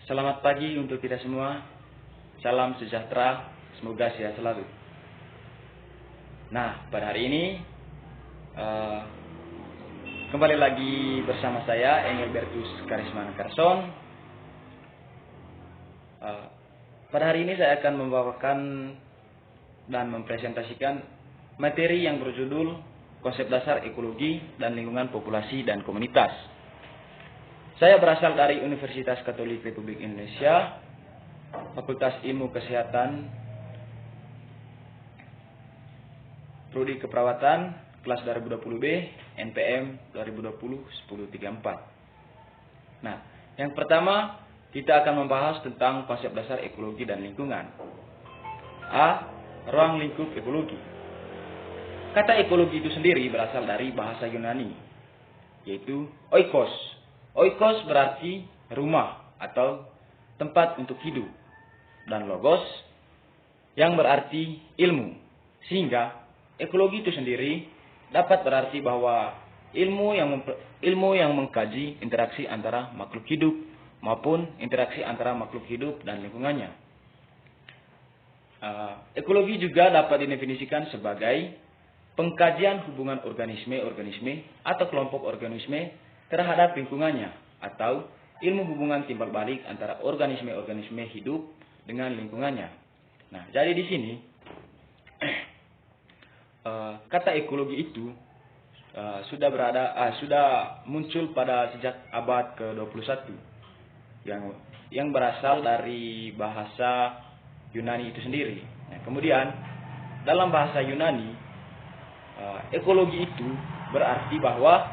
Selamat pagi untuk kita semua. Salam sejahtera, semoga sehat selalu. Nah, pada hari ini kembali lagi bersama saya Engelbertus Karisman Carson. Pada hari ini saya akan membawakan dan mempresentasikan materi yang berjudul Konsep Dasar Ekologi dan Lingkungan Populasi dan Komunitas. Saya berasal dari Universitas Katolik Republik Indonesia, Fakultas Ilmu Kesehatan, Prodi Keperawatan, kelas 2020B, NPM 2020-1034. Nah, yang pertama kita akan membahas tentang konsep dasar ekologi dan lingkungan. A. Ruang lingkup ekologi. Kata ekologi itu sendiri berasal dari bahasa Yunani, yaitu oikos. Oikos berarti rumah atau tempat untuk hidup, dan logos yang berarti ilmu. Sehingga ekologi itu sendiri dapat berarti bahwa ilmu yang mengkaji interaksi antara makhluk hidup maupun interaksi antara makhluk hidup dan lingkungannya. Ekologi juga dapat didefinisikan sebagai pengkajian hubungan organisme-organisme atau kelompok organisme terhadap lingkungannya, atau ilmu hubungan timbal balik antara organisme-organisme hidup dengan lingkungannya. Nah, jadi di sini kata ekologi itu sudah muncul pada sejak abad ke-21 yang berasal dari bahasa Yunani itu sendiri. Nah, kemudian dalam bahasa Yunani ekologi itu berarti bahwa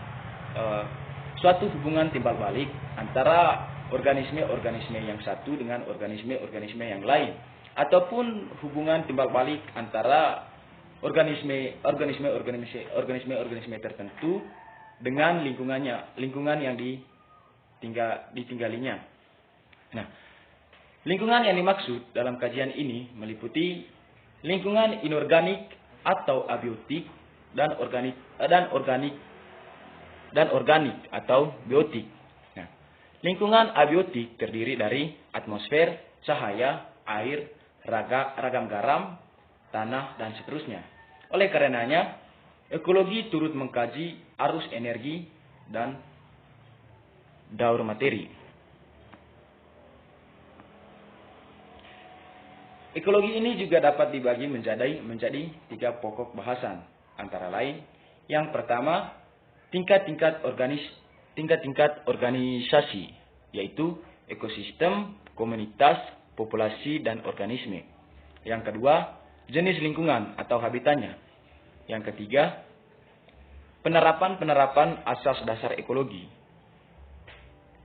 suatu hubungan timbal balik antara organisme-organisme yang satu dengan organisme-organisme yang lain, ataupun hubungan timbal balik antara organisme tertentu dengan lingkungan yang ditinggalinya. Nah, lingkungan yang dimaksud dalam kajian ini meliputi lingkungan inorganik atau abiotik dan organik atau biotik. Nah, lingkungan abiotik terdiri dari atmosfer, cahaya, air, ragam garam, tanah, dan seterusnya. Oleh karenanya, ekologi turut mengkaji arus energi dan daur materi. Ekologi ini juga dapat dibagi menjadi 3 pokok bahasan, antara lain yang pertama tingkat-tingkat organisasi, yaitu ekosistem, komunitas, populasi, dan organisme. Yang kedua, jenis lingkungan atau habitatnya. Yang ketiga, penerapan asas dasar ekologi.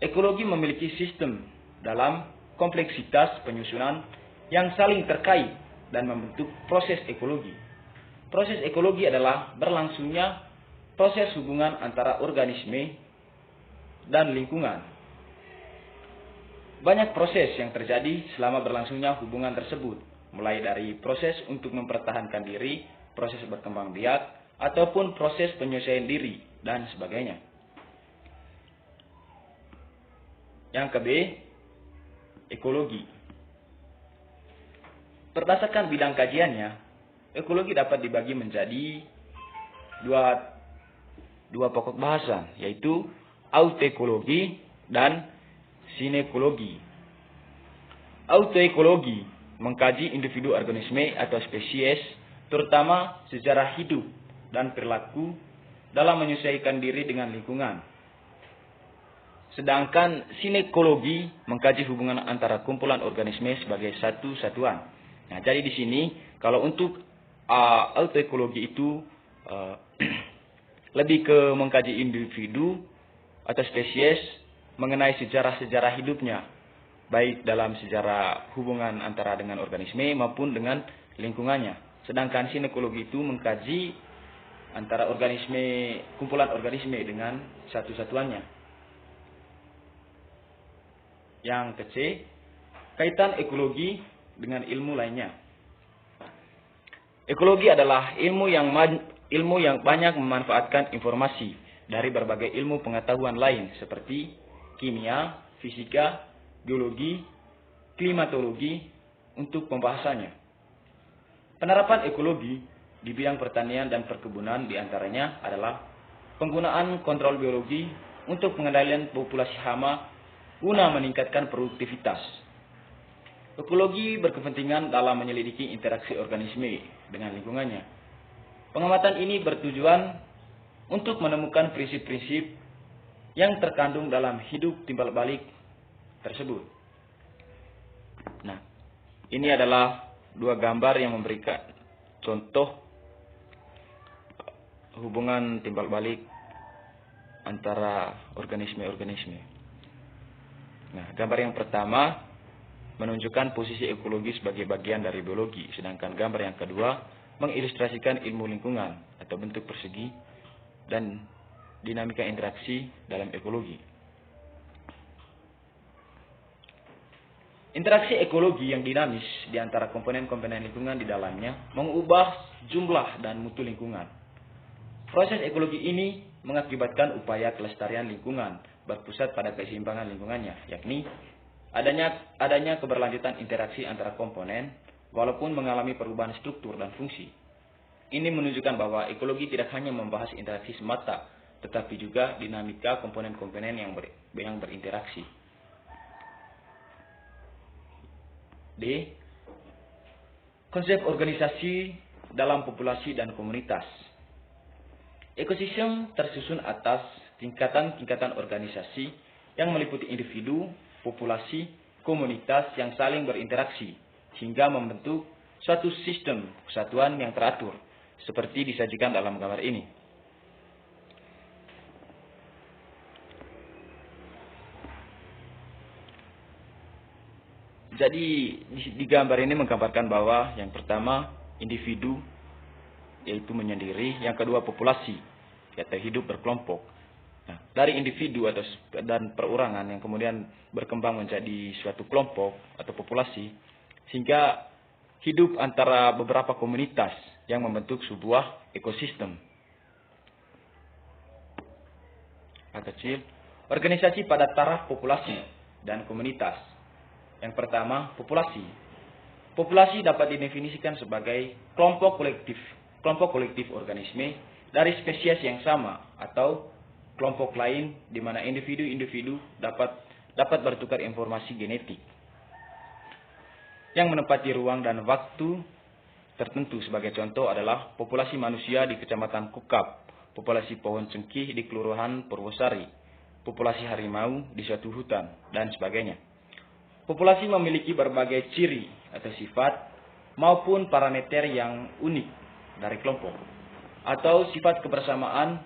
Ekologi memiliki sistem dalam kompleksitas penyusunan yang saling terkait dan membentuk proses ekologi. Proses ekologi adalah berlangsungnya proses hubungan antara organisme dan lingkungan. Banyak proses yang terjadi selama berlangsungnya hubungan tersebut, mulai dari proses untuk mempertahankan diri, proses berkembang biak, ataupun proses penyesuaian diri, dan sebagainya. Yang ke B, ekologi. Berdasarkan bidang kajiannya, ekologi dapat dibagi menjadi dua pokok bahasan, yaitu autoekologi dan sinekologi. Autoekologi mengkaji individu organisme atau spesies, terutama sejarah hidup dan perilaku dalam menyesuaikan diri dengan lingkungan. Sedangkan sinekologi mengkaji hubungan antara kumpulan organisme sebagai satu satuan. Nah, jadi di sini kalau untuk autoekologi itu lebih ke mengkaji individu atau spesies mengenai sejarah-sejarah hidupnya, baik dalam sejarah hubungan antara dengan organisme maupun dengan lingkungannya. Sedangkan sinekologi itu mengkaji antara kumpulan organisme dengan satu-satuannya. Yang ke C, kaitan ekologi dengan ilmu lainnya. Ekologi adalah ilmu yang banyak memanfaatkan informasi dari berbagai ilmu pengetahuan lain seperti kimia, fisika, geologi, klimatologi untuk pembahasannya. Penerapan ekologi di bidang pertanian dan perkebunan diantaranya adalah penggunaan kontrol biologi untuk pengendalian populasi hama guna meningkatkan produktivitas. Ekologi berkepentingan dalam menyelidiki interaksi organisme dengan lingkungannya. Pengamatan ini bertujuan untuk menemukan prinsip-prinsip yang terkandung dalam hidup timbal balik tersebut. Nah, ini adalah dua gambar yang memberikan contoh hubungan timbal balik antara organisme-organisme. Nah, gambar yang pertama menunjukkan posisi ekologi sebagai bagian dari biologi, sedangkan gambar yang kedua mengilustrasikan ilmu lingkungan atau bentuk persegi dan dinamika interaksi dalam ekologi. Interaksi ekologi yang dinamis di antara komponen-komponen lingkungan di dalamnya mengubah jumlah dan mutu lingkungan. Proses ekologi ini mengakibatkan upaya kelestarian lingkungan berpusat pada keseimbangan lingkungannya, yakni adanya keberlanjutan interaksi antara komponen walaupun mengalami perubahan struktur dan fungsi. Ini menunjukkan bahwa ekologi tidak hanya membahas interaksi semata, tetapi juga dinamika komponen-komponen yang berinteraksi. D. Konsep organisasi dalam populasi dan komunitas. Ekosistem tersusun atas tingkatan-tingkatan organisasi yang meliputi individu, populasi, komunitas yang saling berinteraksi, hingga membentuk suatu sistem kesatuan yang teratur, seperti disajikan dalam gambar ini. Jadi di gambar ini menggambarkan bahwa yang pertama individu, yaitu menyendiri, yang kedua populasi, yaitu hidup berkelompok. Nah, dari individu dan perorangan yang kemudian berkembang menjadi suatu kelompok atau populasi, sehingga hidup antara beberapa komunitas yang membentuk sebuah ekosistem. Kecil, organisasi pada taraf populasi dan komunitas. Yang pertama, populasi. Populasi dapat didefinisikan sebagai kelompok kolektif organisme dari spesies yang sama atau kelompok lain di mana individu-individu dapat bertukar informasi genetik yang menempati ruang dan waktu tertentu. Sebagai contoh adalah populasi manusia di Kecamatan Kukap, populasi pohon cengkih di Kelurahan Purwosari, populasi harimau di suatu hutan, dan sebagainya. Populasi memiliki berbagai ciri atau sifat maupun parameter yang unik dari kelompok atau sifat kebersamaan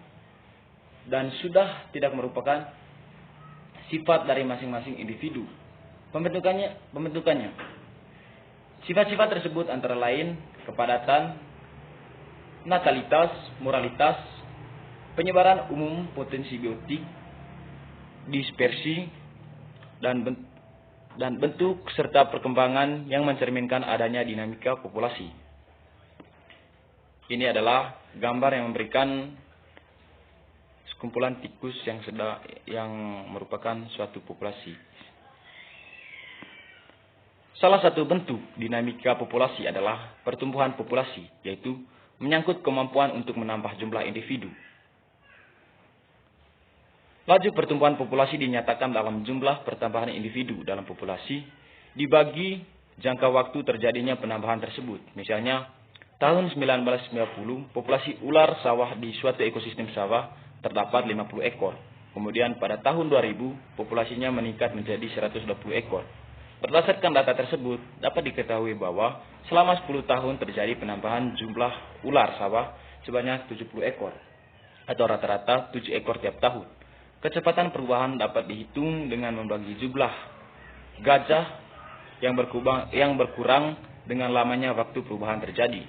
dan sudah tidak merupakan sifat dari masing-masing individu. Pembentukannya. Sifat-sifat tersebut antara lain kepadatan, natalitas, moralitas, penyebaran umum potensi biotik, dispersi, dan bentuk serta perkembangan yang mencerminkan adanya dinamika populasi. Ini adalah gambar yang memberikan sekumpulan tikus yang merupakan suatu populasi. Salah satu bentuk dinamika populasi adalah pertumbuhan populasi, yaitu menyangkut kemampuan untuk menambah jumlah individu. Laju pertumbuhan populasi dinyatakan dalam jumlah pertambahan individu dalam populasi dibagi jangka waktu terjadinya penambahan tersebut. Misalnya, tahun 1990 populasi ular sawah di suatu ekosistem sawah terdapat 50 ekor. Kemudian pada tahun 2000 populasinya meningkat menjadi 120 ekor. Berdasarkan data tersebut dapat diketahui bahwa selama 10 tahun terjadi penambahan jumlah ular sawah sebanyak 70 ekor atau rata-rata 7 ekor tiap tahun. Kecepatan perubahan dapat dihitung dengan membagi jumlah gajah yang berkurang dengan lamanya waktu perubahan terjadi.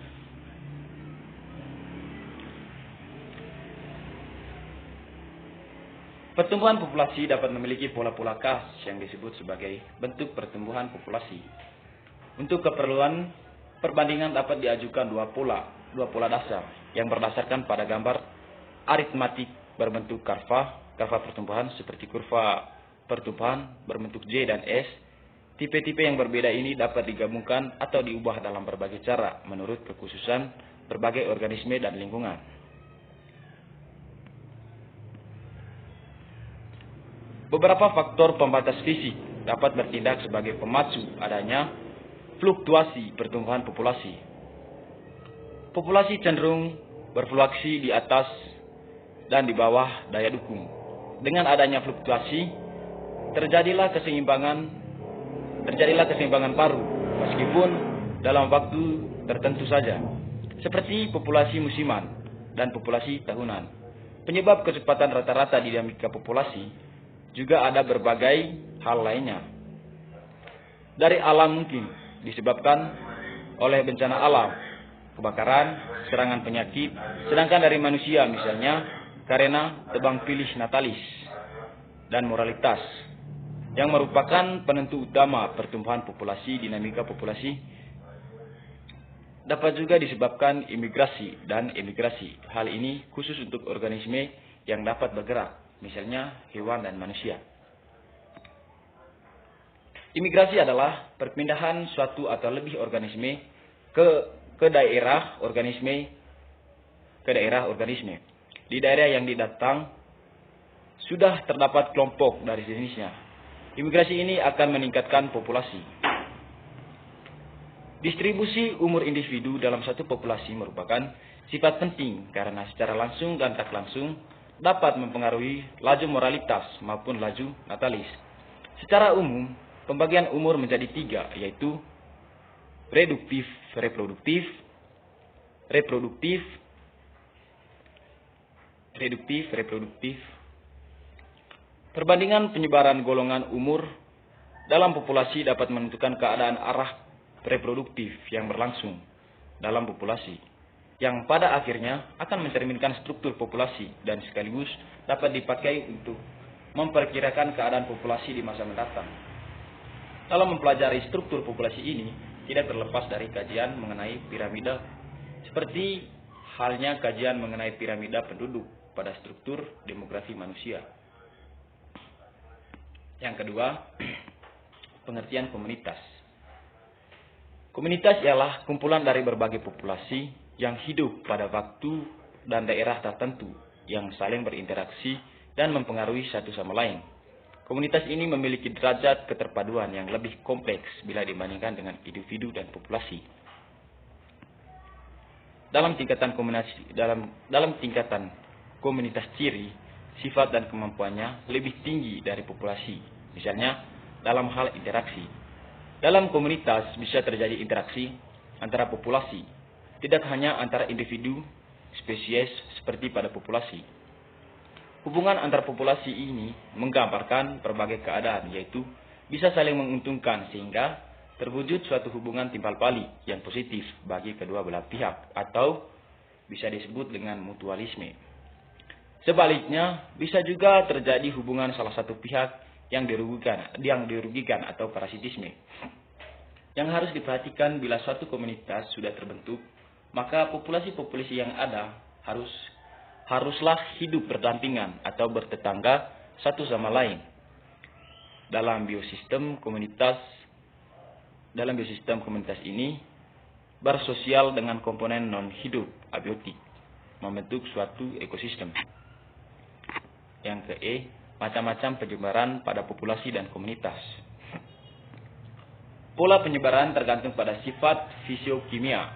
Pertumbuhan populasi dapat memiliki pola-pola khas yang disebut sebagai bentuk pertumbuhan populasi. Untuk keperluan perbandingan dapat diajukan dua pola dasar yang berdasarkan pada gambar aritmatik berbentuk kurva pertumbuhan seperti kurva pertumpahan berbentuk J dan S. Tipe-tipe yang berbeda ini dapat digabungkan atau diubah dalam berbagai cara menurut kekhususan berbagai organisme dan lingkungan. Beberapa faktor pembatas fisik dapat bertindak sebagai pemacu adanya fluktuasi pertumbuhan populasi. Populasi cenderung berfluktuasi di atas dan di bawah daya dukung. Dengan adanya fluktuasi, terjadilah keseimbangan paru, meskipun dalam waktu tertentu saja, seperti populasi musiman dan populasi tahunan. Penyebab kecepatan rata-rata dinamika populasi juga ada berbagai hal lainnya. Dari alam mungkin disebabkan oleh bencana alam, kebakaran, serangan penyakit, sedangkan dari manusia misalnya karena tebang pilih natalis dan moralitas yang merupakan penentu utama pertumbuhan populasi. Dinamika populasi dapat juga disebabkan imigrasi dan emigrasi. Hal ini khusus untuk organisme yang dapat bergerak, misalnya hewan dan manusia. Imigrasi adalah perpindahan suatu atau lebih organisme ke daerah organisme. Di daerah yang didatang sudah terdapat kelompok dari jenisnya. Imigrasi ini akan meningkatkan populasi. Distribusi umur individu dalam satu populasi merupakan sifat penting karena secara langsung dan tak langsung dapat mempengaruhi laju moralitas maupun laju natalis. Secara umum, pembagian umur menjadi 3, yaitu reduktif, reproduktif. Perbandingan penyebaran golongan umur dalam populasi dapat menentukan keadaan arah reproduktif yang berlangsung dalam populasi, yang pada akhirnya akan mencerminkan struktur populasi dan sekaligus dapat dipakai untuk memperkirakan keadaan populasi di masa mendatang. Dalam mempelajari struktur populasi ini, tidak terlepas dari kajian mengenai piramida, seperti halnya kajian mengenai piramida penduduk pada struktur demografi manusia. Yang kedua, pengertian komunitas. Komunitas ialah kumpulan dari berbagai populasi yang hidup pada waktu dan daerah tertentu yang saling berinteraksi dan mempengaruhi satu sama lain. Komunitas ini memiliki derajat keterpaduan yang lebih kompleks bila dibandingkan dengan individu dan populasi. Dalam tingkatan komunitas ciri, sifat dan kemampuannya lebih tinggi dari populasi. Misalnya, dalam hal interaksi. Dalam komunitas bisa terjadi interaksi antara populasi, tidak hanya antara individu, spesies seperti pada populasi. Hubungan antar populasi ini menggambarkan berbagai keadaan, yaitu bisa saling menguntungkan sehingga terwujud suatu hubungan timpal balik yang positif bagi kedua belah pihak, atau bisa disebut dengan mutualisme. Sebaliknya, bisa juga terjadi hubungan salah satu pihak yang dirugikan atau parasitisme. Yang harus diperhatikan bila suatu komunitas sudah terbentuk, maka populasi-populasi yang ada haruslah hidup berdampingan atau bertetangga satu sama lain. Dalam biosistem komunitas ini bersosial dengan komponen non-hidup abiotik, membentuk suatu ekosistem. Yang ke macam-macam penyebaran pada populasi dan komunitas. Pola penyebaran tergantung pada sifat fisiokimia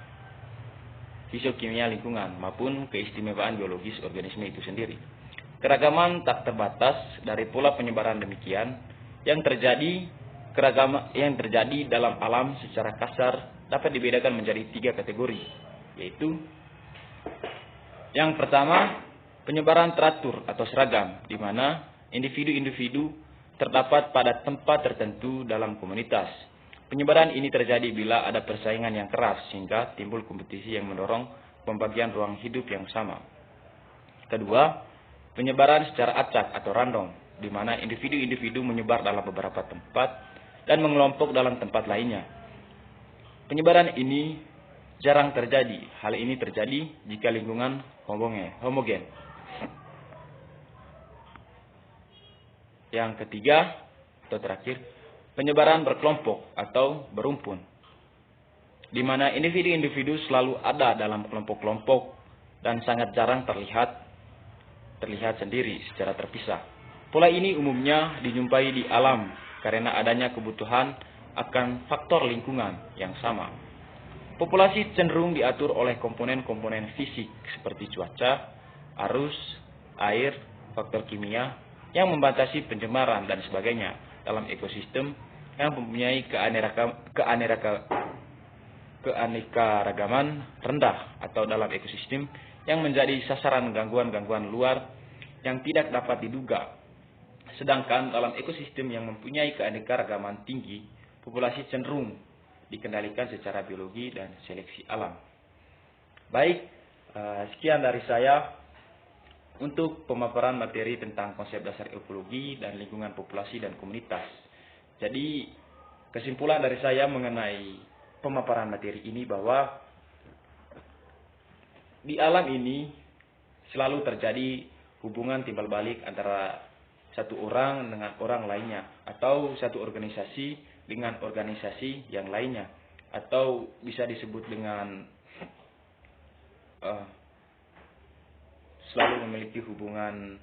lingkungan maupun keistimewaan biologis organisme itu sendiri. Keragaman tak terbatas dari pola penyebaran demikian yang terjadi dalam alam secara kasar dapat dibedakan menjadi 3 kategori, yaitu yang pertama, penyebaran teratur atau seragam, di mana individu-individu terdapat pada tempat tertentu dalam komunitas. Penyebaran ini terjadi bila ada persaingan yang keras sehingga timbul kompetisi yang mendorong pembagian ruang hidup yang sama. Kedua, penyebaran secara acak atau random, di mana individu-individu menyebar dalam beberapa tempat dan mengelompok dalam tempat lainnya. Penyebaran ini jarang terjadi. Hal ini terjadi jika lingkungan homogen. Yang ketiga atau terakhir, penyebaran berkelompok atau berumpun, di mana individu-individu selalu ada dalam kelompok-kelompok dan sangat jarang terlihat sendiri secara terpisah. Pola ini umumnya dijumpai di alam karena adanya kebutuhan akan faktor lingkungan yang sama. Populasi cenderung diatur oleh komponen-komponen fisik seperti cuaca, arus, air, faktor kimia yang membatasi pencemaran dan sebagainya dalam ekosistem yang mempunyai keanekaragaman rendah atau dalam ekosistem yang menjadi sasaran gangguan-gangguan luar yang tidak dapat diduga. Sedangkan dalam ekosistem yang mempunyai keanekaragaman tinggi, populasi cenderung dikendalikan secara biologi dan seleksi alam. Baik, sekian dari saya untuk pemaparan materi tentang konsep dasar ekologi dan lingkungan populasi dan komunitas. Jadi, kesimpulan dari saya mengenai pemaparan materi ini bahwa di alam ini selalu terjadi hubungan timbal balik antara satu orang dengan orang lainnya, atau satu organisasi dengan organisasi yang lainnya, atau bisa disebut dengan selalu memiliki hubungan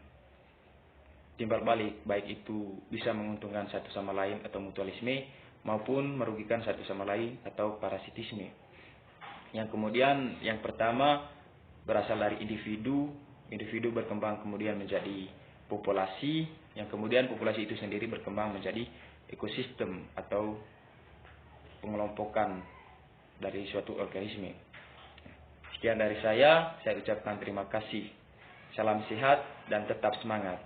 timbal balik, baik itu bisa menguntungkan satu sama lain atau mutualisme, maupun merugikan satu sama lain atau parasitisme. Yang kemudian yang pertama berasal dari individu berkembang kemudian menjadi populasi, yang kemudian populasi itu sendiri berkembang menjadi ekosistem atau pengelompokan dari suatu organisme. Sekian dari saya ucapkan terima kasih. Salam sehat dan tetap semangat.